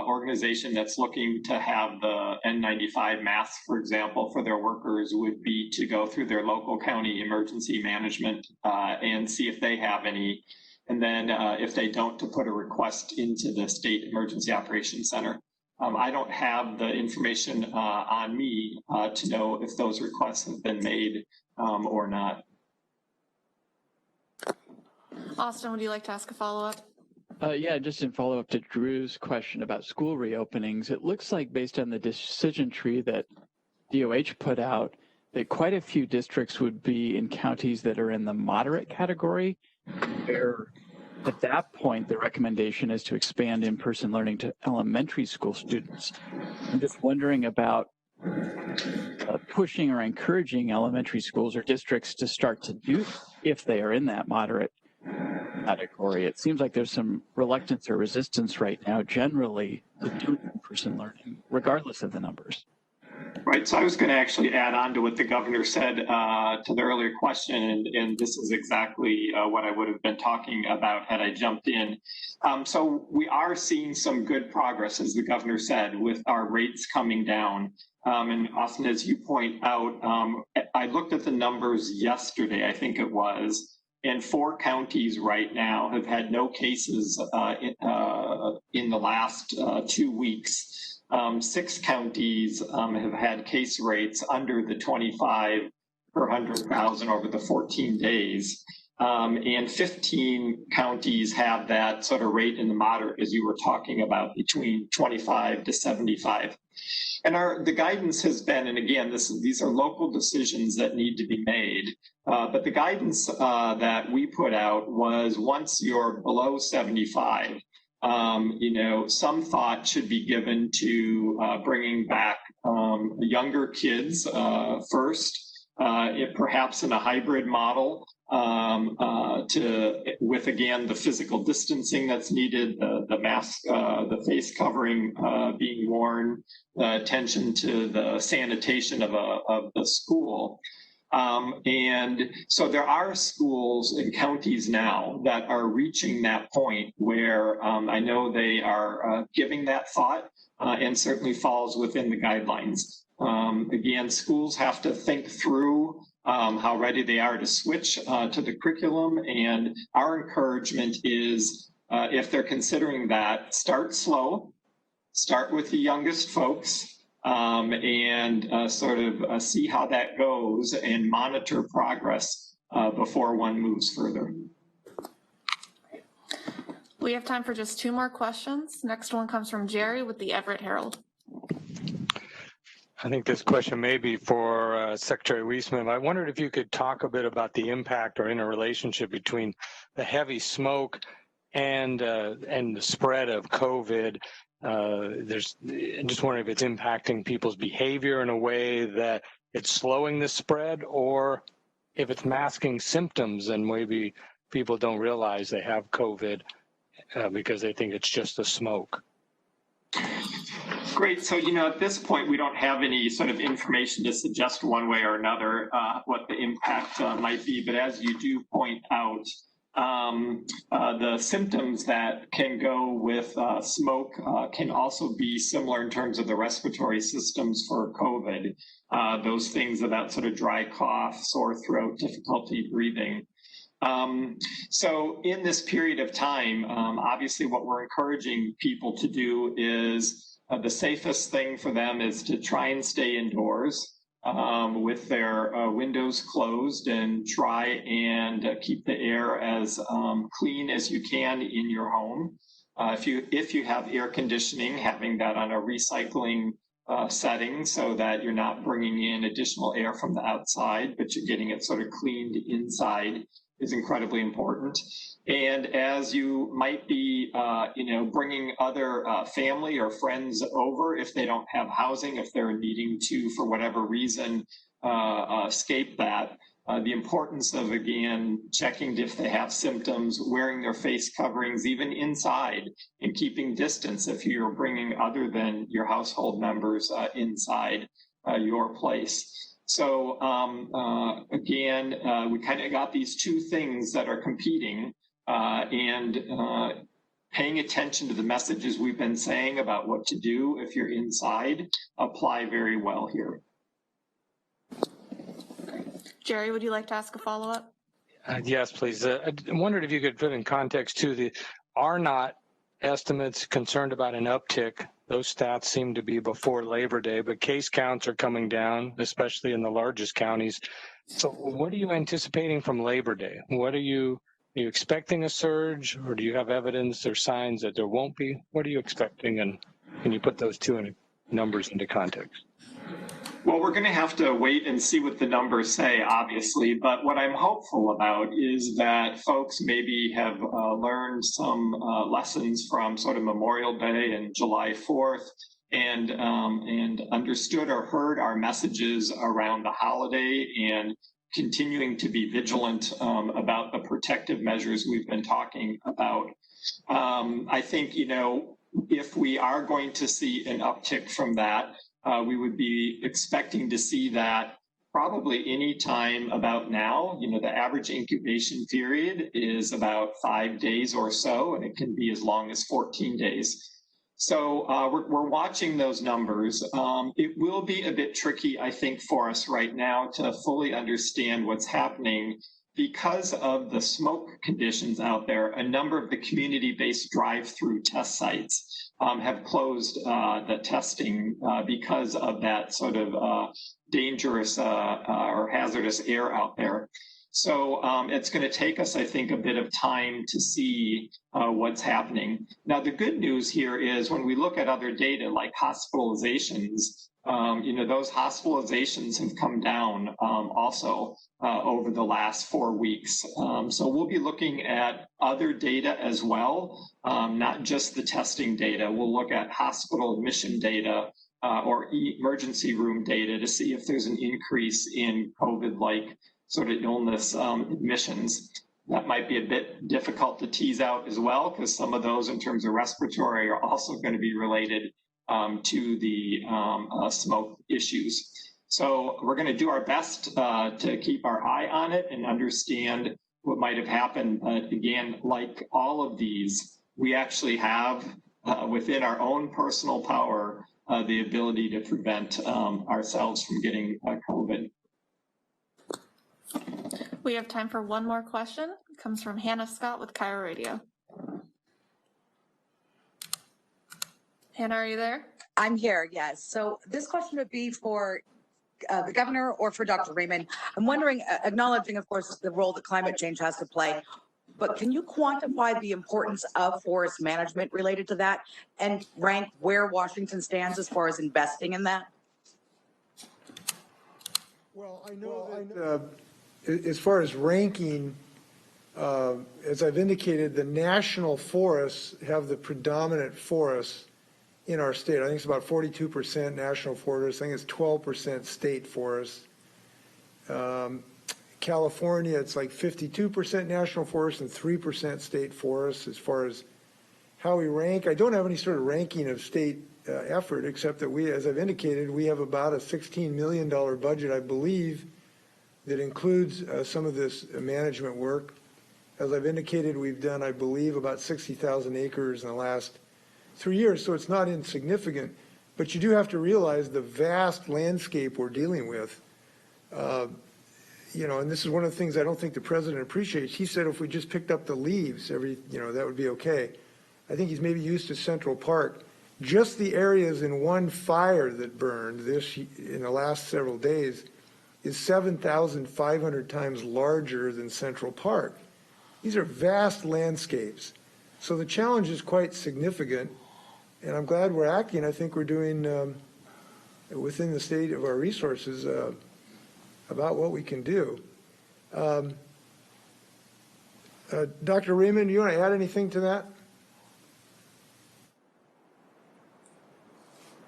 organization that's looking to have the N95 masks, for example, for their workers would be to go through their local county emergency management and see if they have any. And then if they don't, to put a request into the State Emergency Operations Center. I don't have the information on me to know if those requests have been made or not. Austin, would you like to ask a follow-up? Yeah, just in follow-up to Drew's question about school reopenings, it looks like based on the decision tree that DOH put out, that quite a few districts would be in counties that are in the moderate category, where at that point the recommendation is to expand in-person learning to elementary school students. I'm just wondering about pushing or encouraging elementary schools or districts to start to do if they are in that moderate category. It seems like there's some reluctance or resistance right now generally to do in-person learning, regardless of the numbers. Right, so I was going to actually add on to what the governor said to the earlier question, and this is exactly what I would have been talking about had I jumped in. So we are seeing some good progress, as the governor said, with our rates coming down. And Austin, as you point out, I looked at the numbers yesterday, I think it was, and 4 counties right now have had no cases in the last 2 weeks. 6 counties have had case rates under the 25 per 100,000 over the 14 days. And 15 counties have that sort of rate in the moderate, as you were talking about, between 25 to 75. And the guidance has been, and again, these are local decisions that need to be made, but the guidance that we put out was once you're below 75, some thought should be given to bringing back younger kids first, perhaps in a hybrid model with again the physical distancing that's needed, the mask, the face covering being worn, the attention to the sanitation of the school. And so there are schools and counties now that are reaching that point where I know they are giving that thought and certainly falls within the guidelines. Again, schools have to think through how ready they are to switch to the curriculum. And our encouragement is if they're considering that, start slow, start with the youngest folks, and sort of see how that goes and monitor progress before one moves further. We have time for just 2 more questions. Next one comes from Jerry with the Everett Herald. I think this question may be for Secretary Wiesman. I wondered if you could talk a bit about the impact or interrelationship between the heavy smoke and the spread of COVID. I'm just wondering if it's impacting people's behavior in a way that it's slowing the spread, or if it's masking symptoms and maybe people don't realize they have COVID because they think it's just the smoke. Great. So, at this point, we don't have any sort of information to suggest one way or another what the impact might be. But as you do point out, the symptoms that can go with smoke can also be similar in terms of the respiratory systems for COVID. Those things about sort of dry cough, sore throat, difficulty breathing. So in this period of time, obviously what we're encouraging people to do is the safest thing for them is to try and stay indoors with their windows closed and try and keep the air as clean as you can in your home. If you have air conditioning, having that on a recycling setting so that you're not bringing in additional air from the outside, but you're getting it sort of cleaned inside is incredibly important. And as you might be, bringing other family or friends over, if they don't have housing, if they're needing to, for whatever reason, escape that, the importance of, again, checking if they have symptoms, wearing their face coverings, even inside, and keeping distance if you're bringing other than your household members inside your place. So again, we kind of got these two things that are competing, and paying attention to the messages we've been saying about what to do if you're inside apply very well here. Jerry, would you like to ask a follow-up? Yes, please. I wondered if you could put in context too, are not estimates concerned about an uptick? Those stats seem to be before Labor Day, but case counts are coming down, especially in the largest counties. So what are you anticipating from Labor Day? Are you expecting a surge, or do you have evidence or signs that there won't be? What are you expecting, and can you put those two numbers into context? Well, we're going to have to wait and see what the numbers say, obviously, but what I'm hopeful about is that folks maybe have learned some lessons from sort of Memorial Day and July 4th and understood or heard our messages around the holiday and continuing to be vigilant about the protective measures we've been talking about. I think, if we are going to see an uptick from that, we would be expecting to see that probably any time about now. The average incubation period is about 5 days or so, and it can be as long as 14 days. So we're watching those numbers. It will be a bit tricky, I think, for us right now to fully understand what's happening because of the smoke conditions out there. A number of the community-based drive-through test sites have closed the testing because of that sort of dangerous or hazardous air out there. So it's going to take us, I think, a bit of time to see what's happening. Now, the good news here is when we look at other data like hospitalizations, those hospitalizations have come down also over the last 4 weeks. So we'll be looking at other data as well, not just the testing data. We'll look at hospital admission data or emergency room data to see if there's an increase in COVID-like sort of illness admissions. That might be a bit difficult to tease out as well, because some of those in terms of respiratory are also going to be related to the smoke issues. So we're going to do our best to keep our eye on it and understand what might have happened. But again, like all of these, we actually have within our own personal power the ability to prevent ourselves from getting COVID. We have time for one more question. It comes from Hannah Scott with Cairo Radio. Hannah, are you there? I'm here, yes. So this question would be for the governor or for Dr. Raymond. I'm wondering, acknowledging, of course, the role that climate change has to play, but can you quantify the importance of forest management related to that and rank where Washington stands as far as investing in that? Well, I know that as far as ranking, as I've indicated, the national forests have the predominant forests in our state. I think it's about 42% national forests. I think it's 12% state forests. California, it's like 52% national forests and 3% state forests as far as how we rank. I don't have any sort of ranking of state effort, except that we, as I've indicated, we have about a $16 million budget, I believe, that includes some of this management work. As I've indicated, we've done, I believe, about 60,000 acres in the last 3 years, so it's not insignificant. But you do have to realize the vast landscape we're dealing with. You know, and this is one of the things I don't think the president appreciates. He said if we just picked up the leaves, that would be okay. I think he's maybe used to Central Park. Just the areas in one fire that burned in the last several days is 7,500 times larger than Central Park. These are vast landscapes. So the challenge is quite significant, and I'm glad we're acting. I think we're doing within the state of our resources about what we can do. Dr. Raymond, do you want to add anything to that?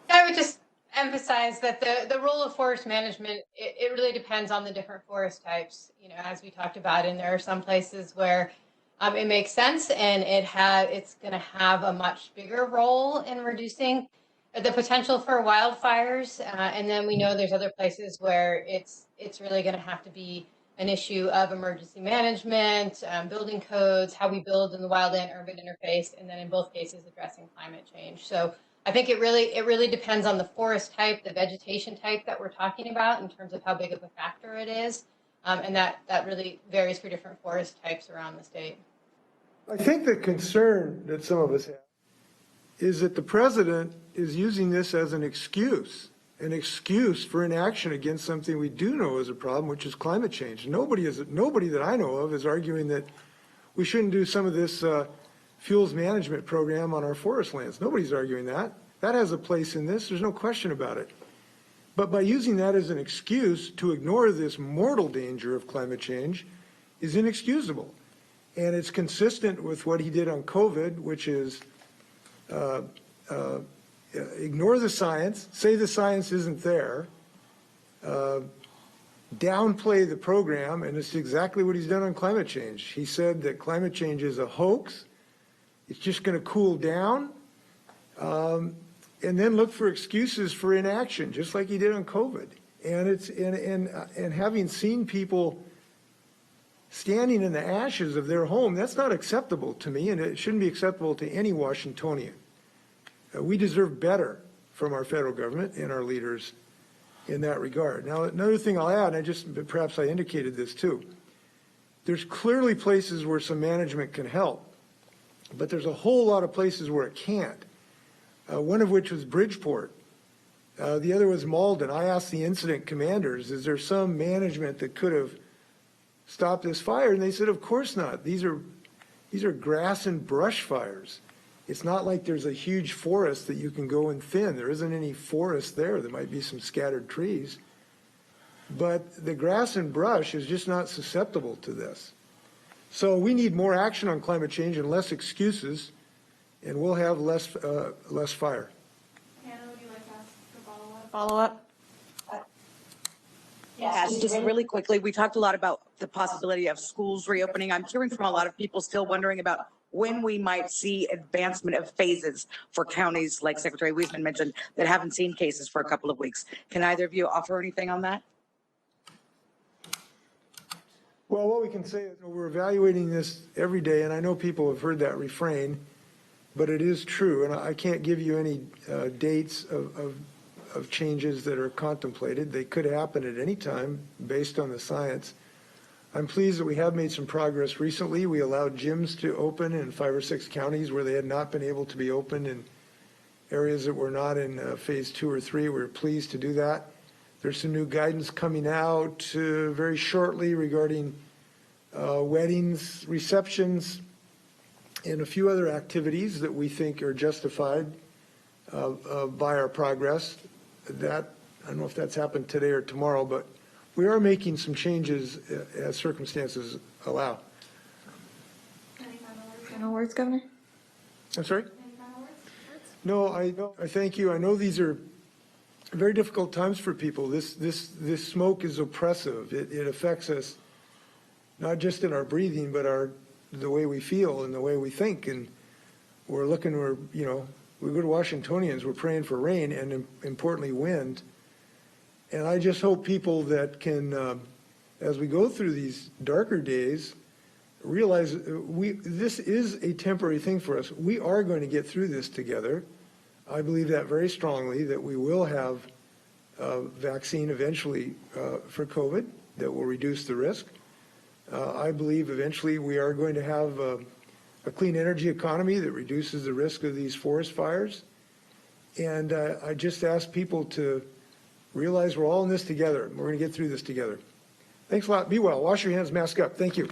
I would just emphasize that the role of forest management, it really depends on the different forest types, as we talked about, and there are some places where it makes sense and it's going to have a much bigger role in reducing the potential for wildfires. And then we know there's other places where it's really going to have to be an issue of emergency management, building codes, how we build in the wildland urban interface, and then in both cases addressing climate change. So I think it really depends on the forest type, the vegetation type that we're talking about in terms of how big of a factor it is. And that really varies for different forest types around the state. I think the concern that some of us have is that the president is using this as an excuse for inaction against something we do know is a problem, which is climate change. Nobody that I know of is arguing that we shouldn't do some of this fuels management program on our forest lands. Nobody's arguing that. That has a place in this. There's no question about it. But by using that as an excuse to ignore this mortal danger of climate change is inexcusable. And it's consistent with what he did on COVID, which is ignore the science, say the science isn't there, downplay the program, and it's exactly what he's done on climate change. He said that climate change is a hoax, it's just going to cool down, and then look for excuses for inaction, just like he did on COVID. And having seen people standing in the ashes of their home, that's not acceptable to me, and it shouldn't be acceptable to any Washingtonian. We deserve better from our federal government and our leaders in that regard. Now, another thing I'll add, and perhaps I indicated this too, there's clearly places where some management can help, but there's a whole lot of places where it can't. One of which was Bridgeport. The other was Malden. I asked the incident commanders, is there some management that could have stopped this fire? And they said, of course not. These are grass and brush fires. It's not like there's a huge forest that you can go and thin. There isn't any forest there. There might be some scattered trees. But the grass and brush is just not susceptible to this. So we need more action on climate change and less excuses, and we'll have less fire. Hannah, would you like to ask the follow-up? Yes, just really quickly, we talked a lot about the possibility of schools reopening. I'm hearing from a lot of people still wondering about when we might see advancement of phases for counties like Secretary Wiesman mentioned that haven't seen cases for a couple of weeks. Can either of you offer anything on that? Well, what we can say is we're evaluating this every day, and I know people have heard that refrain, but it is true, and I can't give you any dates of changes that are contemplated. They could happen at any time based on the science. I'm pleased that we have made some progress recently. We allowed gyms to open in 5 or 6 counties where they had not been able to be opened in areas that were not in phase 2 or 3. We're pleased to do that. There's some new guidance coming out very shortly regarding weddings, receptions, and a few other activities that we think are justified by our progress. That, I don't know if that's happened today or tomorrow, but we are making some changes as circumstances allow. Any final words, Governor? I'm sorry? No, I thank you. I know these are very difficult times for people. This smoke is oppressive. It affects us not just in our breathing, but the way we feel and the way we think. And we go to Washingtonians, we're praying for rain and importantly wind. And I just hope people that can, as we go through these darker days, realize this is a temporary thing for us. We are going to get through this together. I believe that very strongly, that we will have a vaccine eventually for COVID that will reduce the risk. I believe eventually we are going to have a clean energy economy that reduces the risk of these forest fires. And I just ask people to realize we're all in this together. We're going to get through this together. Thanks a lot. Be well. Wash your hands, mask up. Thank you.